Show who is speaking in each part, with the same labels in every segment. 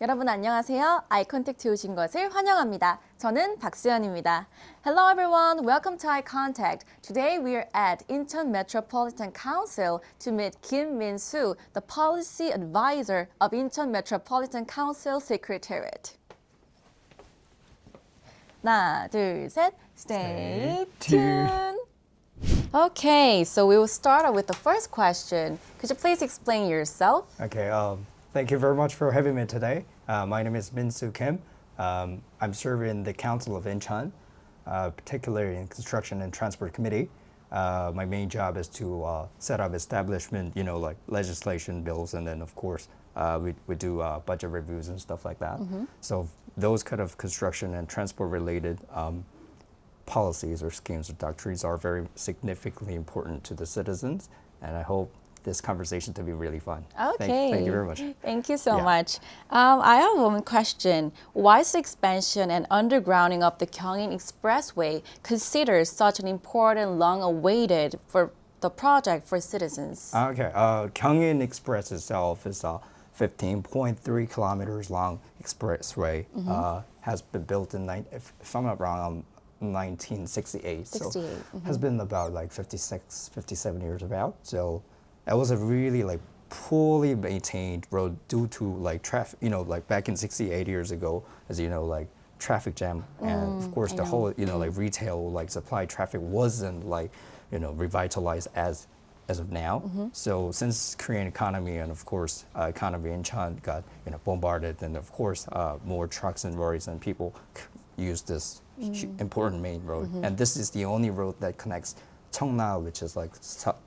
Speaker 1: 여러분 안녕하세요. 아이컨택트 오신 것을 환영합니다. 저는 박수연입니다. Hello everyone, welcome to iCONTACT. Today we are at Incheon Metropolitan Council to meet Kim Min-soo, the policy advisor of Incheon Metropolitan Council Secretariat. 하나, 둘, 셋. Stay tuned. Okay, so we will start out with the first question. Could you please explain yourself?
Speaker 2: Okay, thank you very much for having me today. My name is Min-soo Kim. I'm serving the Council of Incheon, particularly in Construction and Transport Committee. My main job is to set up establishment, like legislation bills, and then of course we do budget reviews and stuff like that. So those kind of construction and transport related policies or schemes or doctrines are very significantly important to the citizens, and I hope this conversation to be really fun.
Speaker 1: Okay.
Speaker 2: Thank you very much.
Speaker 1: Thank you so much. I have one question. Why is the expansion and undergrounding of the Gyeongin Expressway considered such an important, long-awaited for the project for citizens?
Speaker 2: Okay, Gyeongin Express itself is a 15.3 kilometers long expressway. Has been built in, if I'm not wrong, 1968. So has been about like 56, 57 years about. So it was a really like poorly maintained road due to like traffic, like back in 68 years ago, as you know, like traffic jam. And of course the whole, like retail, like supply traffic wasn't like, revitalized as of now. So since Korean economy and of course economy in Incheon got, bombarded, and of course more trucks and lorries and people use this important main road. And this is the only road that connects Cheongna, which is like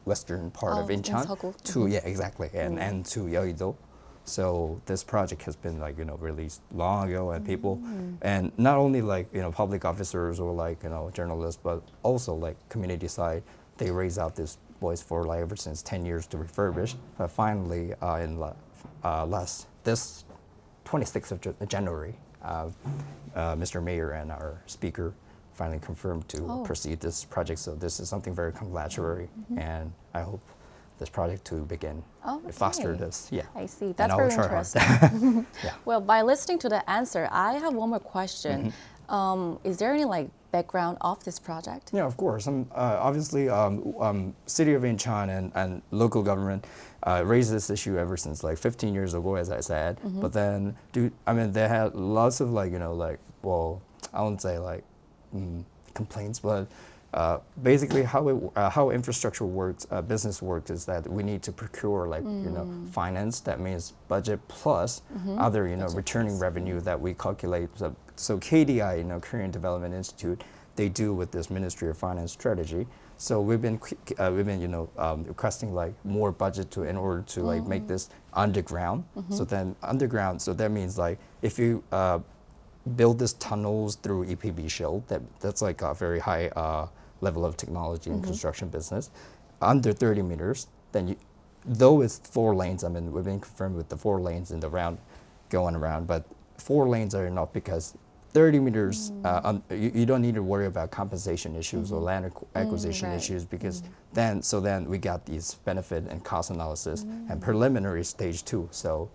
Speaker 2: western part of Incheon, to exactly, and to Yeouido. So this project has been like released long ago, and people, and not only like public officers or like journalists, but also like community side, they raise out this voice for like ever since 10 years to refurbish. But finally, in this 26th of January, Mr. Mayor and our speaker finally confirmed to proceed this project. So this is something very congratulatory, and I hope this project to begin foster this. Yeah,
Speaker 1: I see. That's very interesting. Well, by listening to the answer, I have one more question. Is there any like background of this project?
Speaker 2: Yeah, of course. Obviously, City of Incheon and local government raised this issue ever since like 15 years ago, as I said. But then, they had lots of like, well, I won't say like complaints, but basically how infrastructure works, business works is that we need to procure like, finance. That means budget plus other, returning revenue that we calculate. So KDI, Korean Development Institute, they do with this Ministry of Finance strategy. So we've been requesting like more budget in order to like make this underground. So then underground, so that means like if you build this tunnels through EPB Shield, that's like a very high level of technology in construction business, under 30 meters, then though it's 4 lanes, we've been confirmed with the 4 lanes in the round going around, but 4 lanes are enough because 30 meters, you don't need to worry about compensation issues or land acquisition issues, because then we got these benefit and cost analysis and preliminary stage 2. So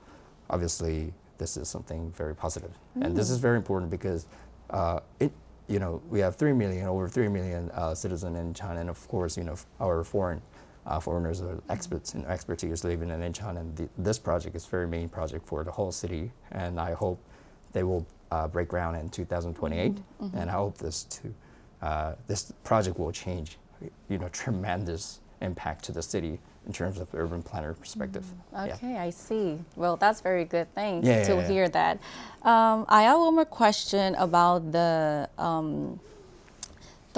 Speaker 2: obviously this is something very positive. And this is very important because we have over 3 million citizens in Incheon, and of course, our foreigners or expertise living in Incheon, and this project is very main project for the whole city, and I hope they will break ground in 2028, and I hope this project will change, tremendous impact to the city in terms of urban planner perspective.
Speaker 1: Okay, I see. Well, that's very good thing to hear that. I have one more question about the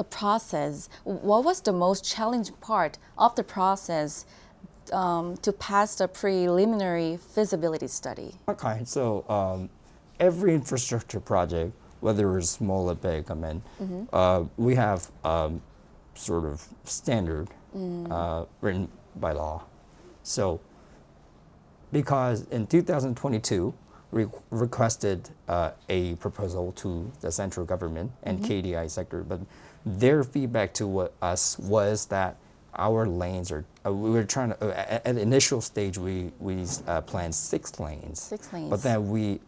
Speaker 1: process. What was the most challenging part of the process to pass the preliminary feasibility study?
Speaker 2: Okay, so every infrastructure project, whether it's small or big, we have sort of standard written by law. So because in 2022, we requested a proposal to the central government and KDI sector, but their feedback to us was that our lanes are. We were trying to at the initial stage we planned 6 lanes.
Speaker 1: 6 lanes.
Speaker 2: But then we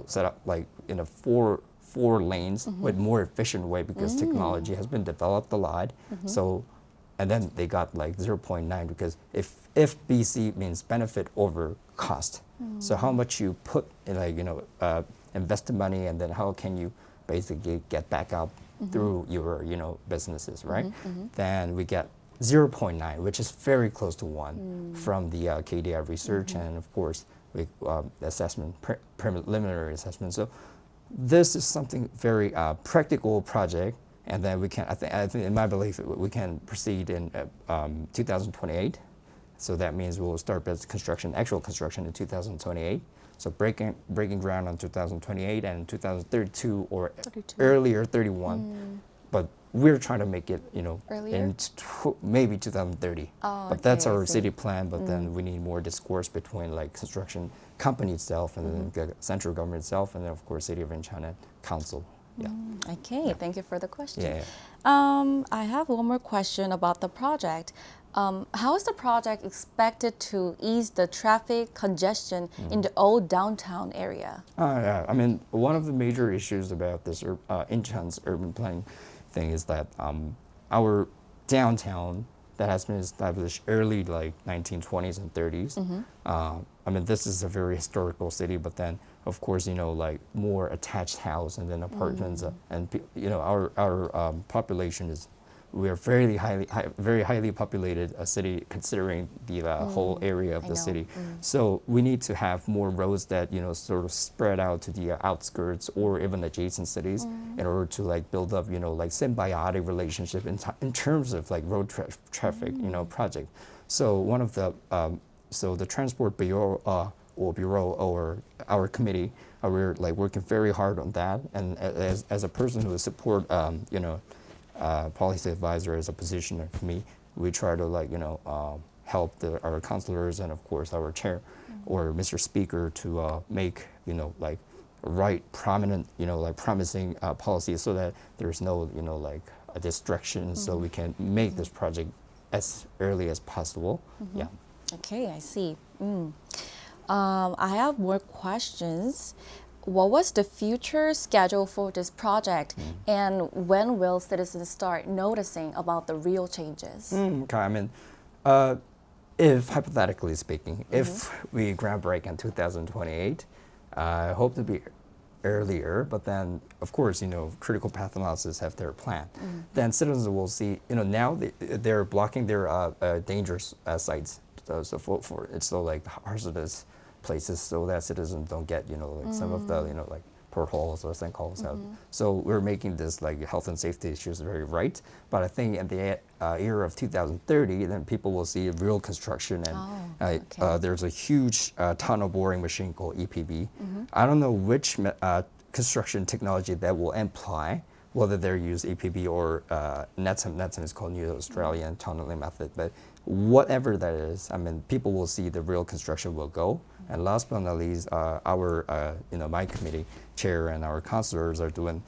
Speaker 2: set up like four lanes with more efficient way because technology has been developed a lot. So, and then they got like 0.9 because if BC means benefit over cost. So how much you put in invest the money and then how can you basically get back up through your businesses, right? Then we get 0.9, which is very close to 1 from the KDI research and of course we assessment preliminary assessment. So this is something very practical project, and then we can. I think in my belief we can proceed in 2028. So that means we'll start actual construction in 2028. So breaking ground on 2028 and 2032 or
Speaker 1: 32.
Speaker 2: earlier 31. But we're trying to make it,
Speaker 1: Earlier?
Speaker 2: in maybe 2030.
Speaker 1: Oh,
Speaker 2: but that's
Speaker 1: okay, I
Speaker 2: our
Speaker 1: see.
Speaker 2: city plan. But then we need more discourse between like construction company itself and then the central government itself, and then of course City of Incheon and Council. Yeah.
Speaker 1: Okay, thank you for the question.
Speaker 2: Yeah.
Speaker 1: I have one more question about the project. How is the project expected to ease the traffic congestion in the old downtown area?
Speaker 2: Yeah. I mean, one of the major issues about this Incheon's urban planning thing is that our downtown that has been established early, like 1920s and 30s. I mean, this is a very historical city, but then, of course, like more attached house and then apartments, and our population is. We are very highly populated city, considering the whole area of the city. So we need to have more roads that sort of spread out to the outskirts or even adjacent cities in order to like build up like symbiotic relationship in terms of like road traffic project. So one of the the transport bureau or our committee, we're like working very hard on that. And as a person who support policy advisor as a position for me, we try to help our councilors and of course our chair or Mr. Speaker to make prominent promising policies so that there's no a distraction, so we can make this project as early as possible. Yeah.
Speaker 1: Okay, I see. I have more questions. What was the future schedule for this project, and when will citizens start noticing about the real changes?
Speaker 2: Okay, I mean, if hypothetically speaking, if we groundbreak in 2028, I hope to be earlier, but then of course critical path analysis have their plan. Then citizens will see now they're blocking their dangerous sites, so for it's so like hazardous places, so that citizens don't get some of the potholes or sinkholes out. So we're making this like health and safety issues very right. But I think in the year of 2030, then people will see real construction, and there's a huge tunnel boring machine called EPB. I don't know which construction technology that will imply, whether they use EPB or NETSM is called New Australian Tunneling Method, but whatever that is, I mean, people will see the real construction will go. And last but not least, our my committee chair and our councilors are doing,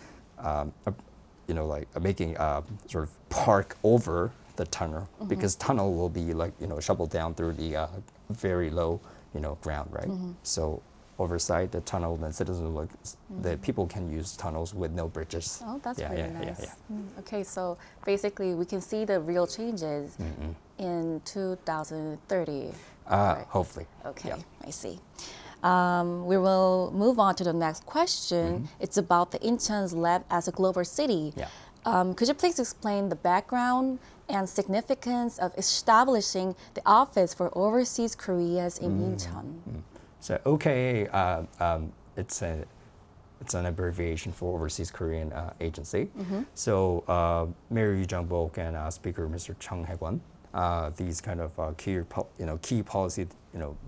Speaker 2: making sort of park over the tunnel, because tunnel will be shoveled down through the very low ground, right? So oversight the tunnel, then citizens the people can use tunnels with no bridges.
Speaker 1: Oh, that's pretty nice.
Speaker 2: Yeah.
Speaker 1: Okay, so basically we can see the real changes in 2030. Right.
Speaker 2: Hopefully.
Speaker 1: Okay,
Speaker 2: Yeah.
Speaker 1: I see. We will move on to the next question. It's about the Incheon's lab as a global city.
Speaker 2: Yeah.
Speaker 1: Could you please explain the background and significance of establishing the Office for Overseas Koreas in Incheon?
Speaker 2: So OKA, it's an abbreviation for Overseas Korean Agency. So Mayor Yu Jung-bok and Speaker Mr. Chung Hae-kwon, these kind of key policy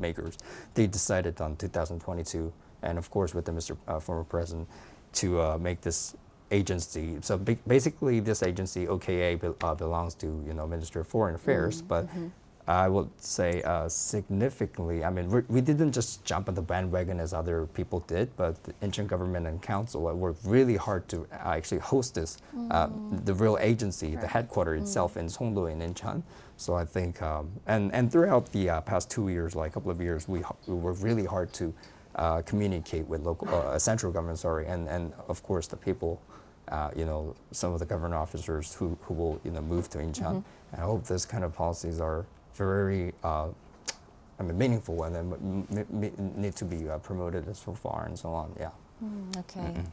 Speaker 2: makers, they decided on 2022, and of course with the former president, to make this agency. So basically, this agency OKA belongs to Minister of Foreign Affairs, but I would say significantly. I mean, we didn't just jump on the bandwagon as other people did, but the Incheon government and council worked really hard to actually host this, the real agency, the headquarters itself in Songdo in Incheon. So I think, and throughout the past 2 years, like a couple of years, we worked really hard to communicate with local, central government, and of course the people. Some of the government officers who will move to Incheon. And I hope this kind of policies are very meaningful and then need to be promoted so far and so on. Yeah.
Speaker 1: Okay.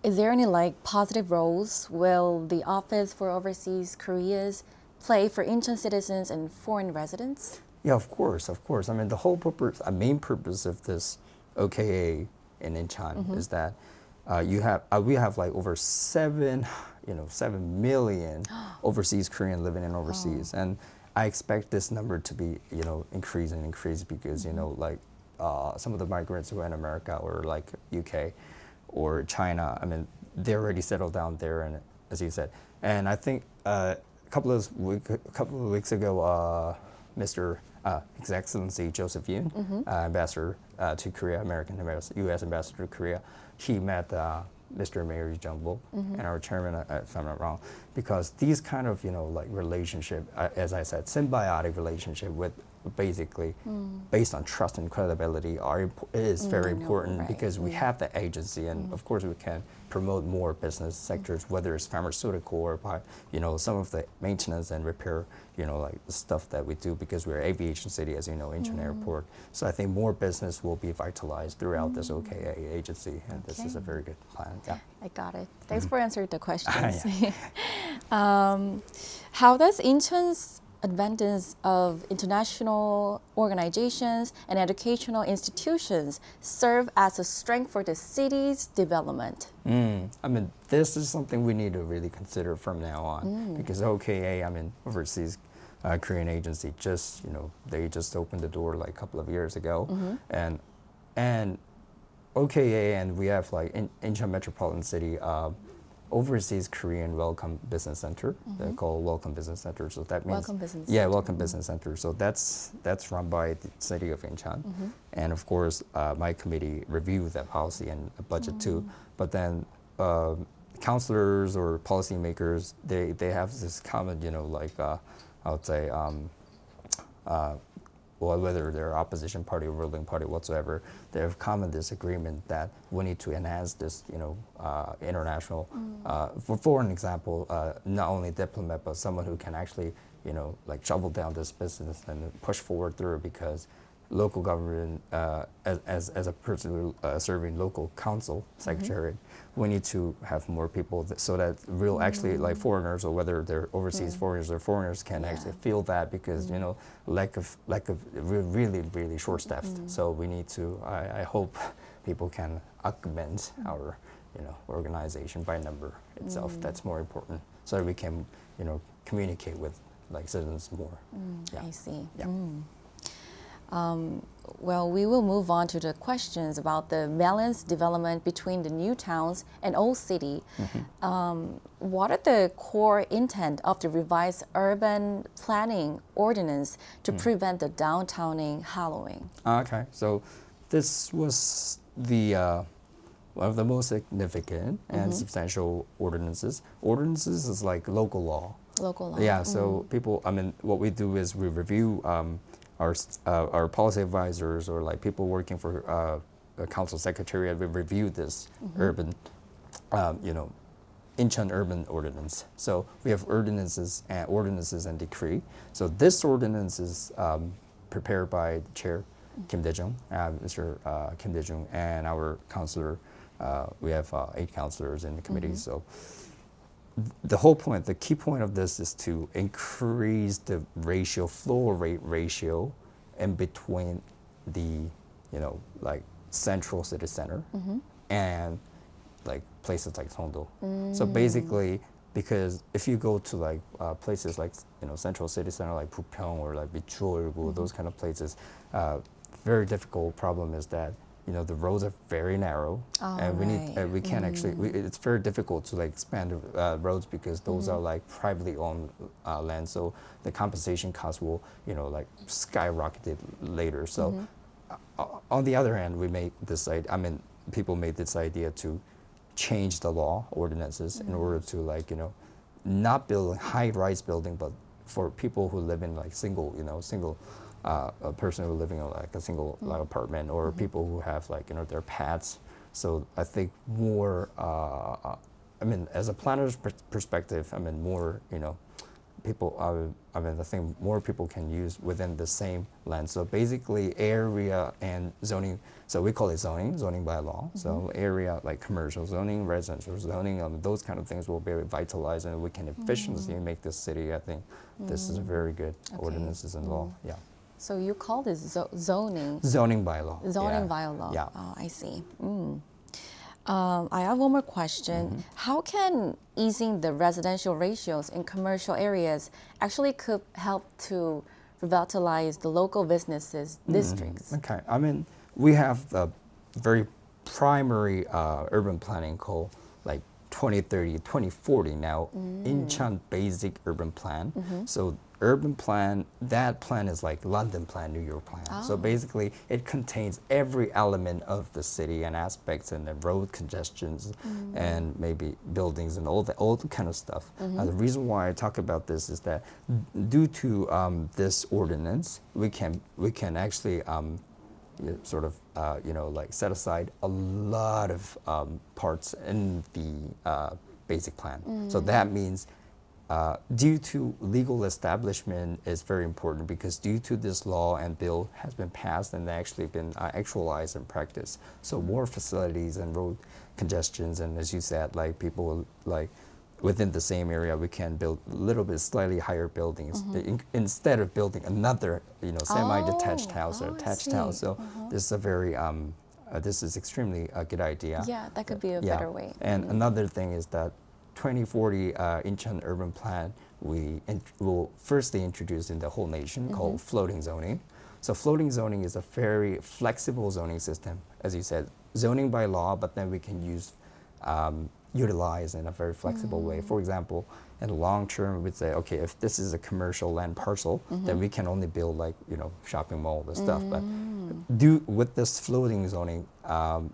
Speaker 1: Is there any positive roles will the Office for Overseas Koreas play for Incheon citizens and foreign residents?
Speaker 2: Yeah, of course. I mean, the whole purpose, main purpose of this OKA in Incheon is that we have over 7 million overseas Korean living in overseas, and I expect this number to be increase because some of the migrants who are in America or UK or China, I mean they're already settled down there, and as you said, and I think a couple of weeks ago, Mr. His Excellency Joseph Yoon, ambassador to Korea, U.S. ambassador to Korea, he met Mr. Mayor Jung-bok and our chairman, if I'm not wrong, because these kind of relationship, as I said, symbiotic relationship with basically based on trust and credibility is very important because we have the agency, and of course we can promote more business sectors, whether it's pharmaceutical or by some of the maintenance and repair, the stuff that we do because we're an aviation city, as you know, Incheon Airport. So I think more business will be vitalized throughout this OKA agency, and this is a very good plan. Yeah.
Speaker 1: I got it. Thanks for answering the questions. How does Incheon's advantage of international organizations and educational institutions serve as a strength for the city's development?
Speaker 2: I mean, this is something we need to really consider from now on because OKA, Overseas Korean Agency, they just opened the door a couple of years ago, and OKA, and we have Incheon Metropolitan City Overseas Korean Welcome Business Center. They're called Welcome Business Center. So that means
Speaker 1: Welcome Business
Speaker 2: yeah,
Speaker 1: Center.
Speaker 2: Welcome Business Center. So that's run by the city of Incheon, and of course my committee reviewed that policy and budget too. But then councilors or policymakers, they have this common, I would say. Whether they're opposition party or ruling party whatsoever, they have common disagreement that we need to enhance this, international. For an example, not only diplomat but someone who can actually, shovel down this business and push forward through because local government, as a person serving local council secretariat, we need to have more people so that real actually foreigners or whether they're overseas foreigners or foreigners can actually feel that because lack of really short staffed. So we need to. I hope people can augment our organization by number itself. That's more important so that we can communicate with citizens more.
Speaker 1: I see.
Speaker 2: Yeah.
Speaker 1: Well, we will move on to the questions about the balanced development between the new towns and old city. What are the core intent of the revised urban planning ordinance to prevent the downtowning hallowing?
Speaker 2: Okay, so this was the one of the most significant and substantial ordinances. Ordinances is like local law.
Speaker 1: Local law.
Speaker 2: Yeah, so people, what we do is we review our policy advisors or people working for a council secretariat. We review this urban, Incheon urban ordinance. So we have ordinances and decree. So this ordinance is prepared by the chair, Kim Dae-jung, Mr. Kim Dae-jung, and our councilor. We have 8 councilors in the committee. So the whole point, the key point of this is to increase the ratio, flow rate ratio in between the, central city center and places like Songdo. So basically, because if you go to places like, central city center like Bupyeong or Micheolgu, those kind of places, very difficult problem is that, the roads are very narrow, and we can't actually. It's very difficult to like expand the roads because those are like privately owned land. So the compensation costs will like skyrocketed later. So on the other hand, we made this people made this idea to change the law ordinances in order to like not build high-rise building, but for people who live in like single a person who living in like a single like, apartment, or people who have like their pets. So I think more as a planner's perspective, more people I think more people can use within the same land. So basically area and zoning, so we call it zoning by law. So area like commercial zoning, residential zoning, those kind of things will be revitalized, and we can efficiently make this city. I think this is a very good ordinances and law. Yeah.
Speaker 1: So you call this zoning?
Speaker 2: Zoning by law.
Speaker 1: Zoning by law.
Speaker 2: Yeah.
Speaker 1: Oh, I see. I have one more question. How can easing the residential ratios in commercial areas actually could help to revitalize the local businesses districts?
Speaker 2: Okay. We have the very primary urban planning called like 2030, 2040 now, Incheon Basic Urban Plan. So urban plan, that plan is like London plan, New York plan. So basically it contains every element of the city and aspects, and the road congestions and maybe buildings and all the kind of stuff. The reason why I talk about this is that due to this ordinance, we can actually sort of like set aside a lot of parts in the basic plan. So that means due to legal establishment is very important, because due to this law and bill has been passed and actually been actualized in practice. So more facilities and road congestions, and as you said, like people like within the same area, we can build a little bit slightly higher buildings instead of building another semi-detached house or attached house. So this is a very this is extremely a good idea.
Speaker 1: Yeah, that could be a better way.
Speaker 2: And another thing is that 2040 Incheon Urban Plan, we will firstly introduce in the whole nation called floating zoning. So floating zoning is a very flexible zoning system, as you said, zoning by law, but then we can utilize in a very flexible way. For example, in the long term, we'd say, okay, if this is a commercial land parcel, then we can only build like shopping mall and stuff. But with this floating zoning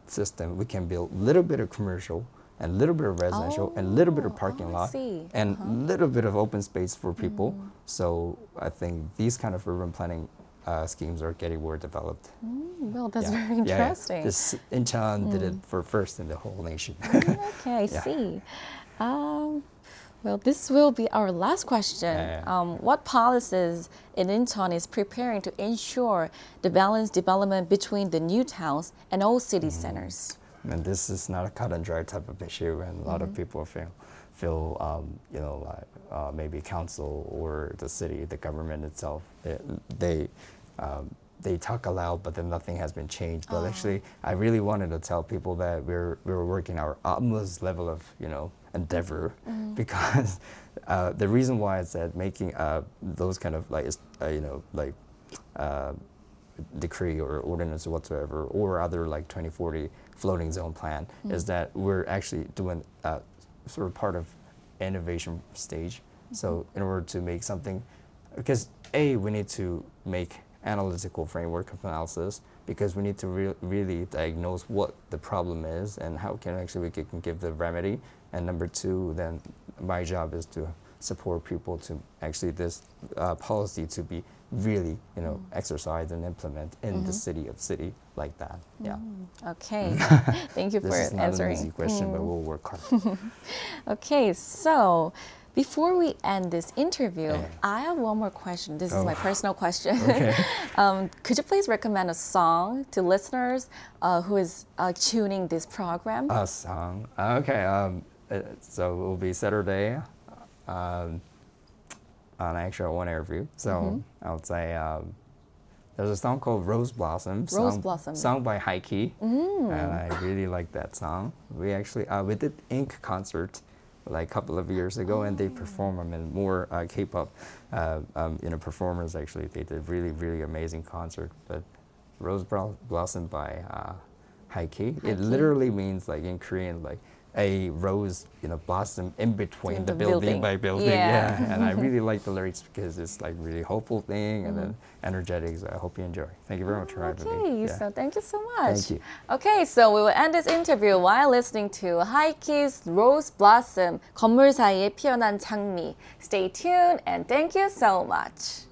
Speaker 2: system, we can build a little bit of commercial, and a little bit of residential, and a little bit of parking lot, and a little bit of open space for people. So I think these kind of urban planning schemes are getting more developed.
Speaker 1: Well, that's very interesting.
Speaker 2: This Incheon did it for first in the whole nation.
Speaker 1: Okay, I see. Well, this will be our last question. What policies in Incheon is preparing to ensure the balanced development between the new towns and old city centers?
Speaker 2: And this is not a cut and dry type of issue, and a lot of people feel maybe council or the city, the government itself, they talk aloud, but then nothing has been changed. But actually, I really wanted to tell people that we're working our utmost level of endeavor, because the reason why I said making those kind of decree or ordinance or whatsoever, or other like 2040 floating zone plan, is that we're actually doing sort of part of innovation stage. So in order to make something, because we need to make analytical framework of analysis, because we need to really diagnose what the problem is and how can actually we can give the remedy. And number two, then my job is to support people to actually this policy to be really exercised and implement in the city like that. Yeah.
Speaker 1: Okay. Thank you for
Speaker 2: This is not
Speaker 1: answering.
Speaker 2: an easy question, but we'll work hard.
Speaker 1: Okay, so before we end this interview, I have one more question. This is my personal question.
Speaker 2: Okay.
Speaker 1: Could you please recommend a song to listeners who is tuning this program?
Speaker 2: A song. Okay. So it will be Saturday on actual one interview. So I would say there's a song called Rose Blossom. Sung by Heike. And I really like that song. We actually we did Ink concert like a couple of years ago, and they perform them in more K-pop performers. Actually, they did really amazing concert. But Rose Blossom by Haiki. It literally means like in Korean like a rose, blossom in between the building by building.
Speaker 1: Yeah.
Speaker 2: And I really like the lyrics because it's like really hopeful thing and then energetic. So I hope you enjoy. Thank you very much for having me.
Speaker 1: Okay, so thank you so much.
Speaker 2: Thank you.
Speaker 1: Okay, so we will end this interview while listening to Haiki's Rose Blossom, 건물 사이에 피어난 장미. Stay tuned and thank you so much.